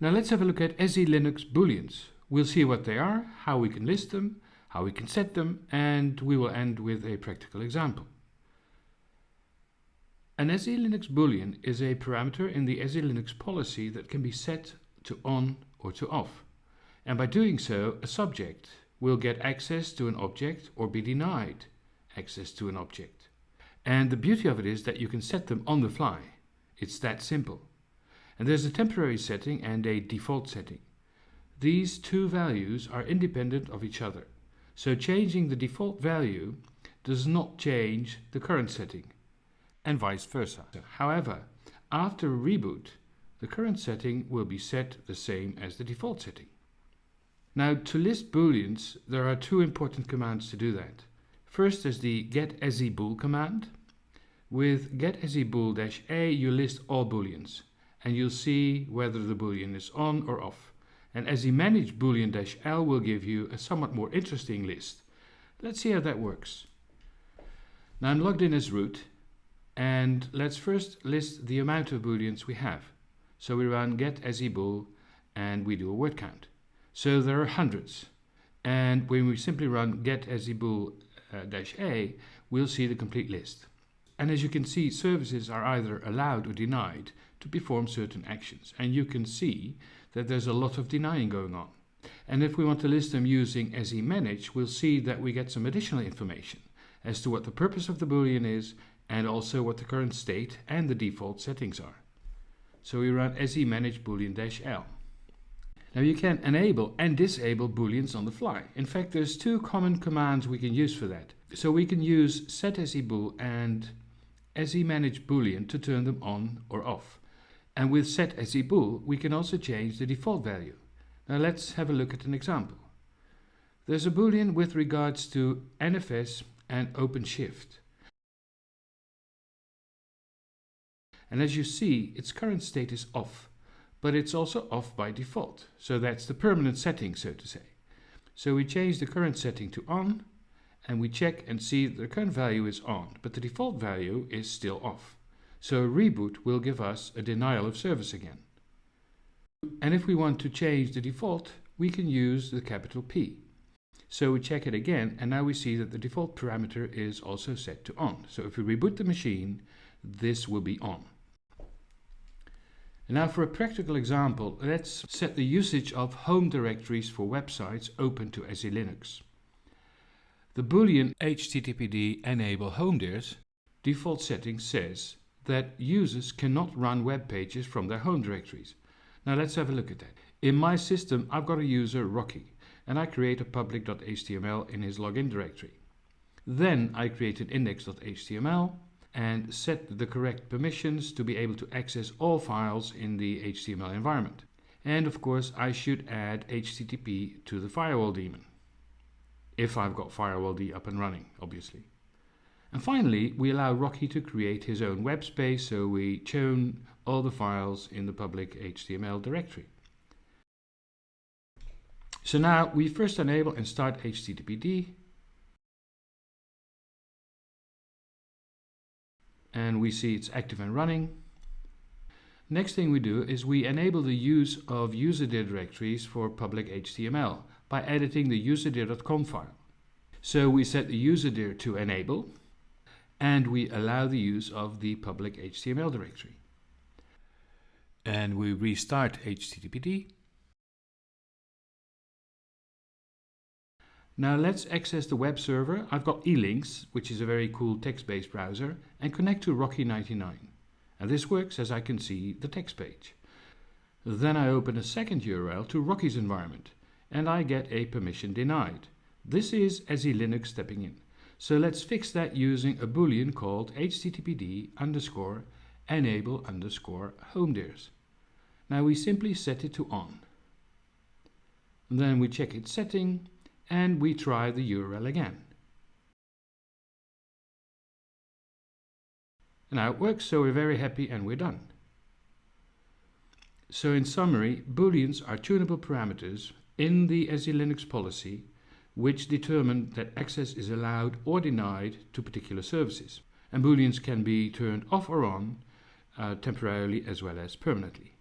Now let's have a look at SELinux Booleans. We'll see what they are, how we can list them, how we can set them, and we will end with a practical example. An SELinux Boolean is a parameter in the SELinux policy that can be set to on or to off. And by doing so, a subject will get access to an object or be denied access to an object. And the beauty of it is that you can set them on the fly. It's that simple. And there's a temporary setting and a default setting. These two values are independent of each other. So changing the default value does not change the current setting, and vice versa. However, after a reboot, the current setting will be set the same as the default setting. Now, to list booleans, there are two important commands to do that. First is the getSEBool command. With getSEBool-a, you list all booleans, and you'll see whether the boolean is on or off. And SEManage boolean-l will give you a somewhat more interesting list. Let's see how that works. Now I'm logged in as root, and let's first list the amount of booleans we have. So we run getSEBool and we do a word count. So there are hundreds, and when we simply run getSEBool-a, we'll see the complete list. And as you can see, services are either allowed or denied to perform certain actions, and you can see that there's a lot of denying going on. And if we want to list them using SEManage, we'll see that we get some additional information as to what the purpose of the boolean is and also what the current state and the default settings are. So we run SEManage boolean-l. Now you can enable and disable booleans on the fly. In fact, there's two common commands we can use for that. So we can use setSEBool and SEManage boolean to turn them on or off. And with setSEBool, we can also change the default value. Now let's have a look at an example. There's a boolean with regards to NFS and OpenShift. And as you see, its current state is off, but it's also off by default. So that's the permanent setting, so to say. So we change the current setting to on, and we check and see that the current value is on, but the default value is still off. So a reboot will give us a denial of service again. And if we want to change the default, we can use the capital P. So we check it again, and now we see that the default parameter is also set to on. So if we reboot the machine, this will be on. And now for a practical example, let's set the usage of home directories for websites open to SELinux. The boolean httpd enable homedirs default setting says that users cannot run web pages from their home directories. Now let's have a look at that. In my system, I've got a user, Rocky, and I create a public.html in his login directory. Then I create an index.html and set the correct permissions to be able to access all files in the HTML environment. And of course, I should add HTTP to the firewall daemon, if I've got firewall-d up and running, obviously. And finally, we allow Rocky to create his own web space, so we chown all the files in the public HTML directory. So now we first enable and start HTTPD. And we see it's active and running. Next thing we do is we enable the use of userdir directories for public HTML by editing the userdir.com file. So we set the userdir to enable, and we allow the use of the public HTML directory. And we restart HTTPD. Now let's access the web server. I've got eLinks, which is a very cool text-based browser, and connect to Rocky99. And this works as I can see the text page. Then I open a second URL to Rocky's environment, and I get a permission denied. This is SELinux stepping in. So let's fix that using a boolean called httpd_enable_homedirs. Now we simply set it to on. Then we check its setting, and we try the URL again. Now it works, so we're very happy and we're done. So in summary, booleans are tunable parameters in the SELinux policy which determine that access is allowed or denied to particular services. And booleans can be turned off or on temporarily as well as permanently.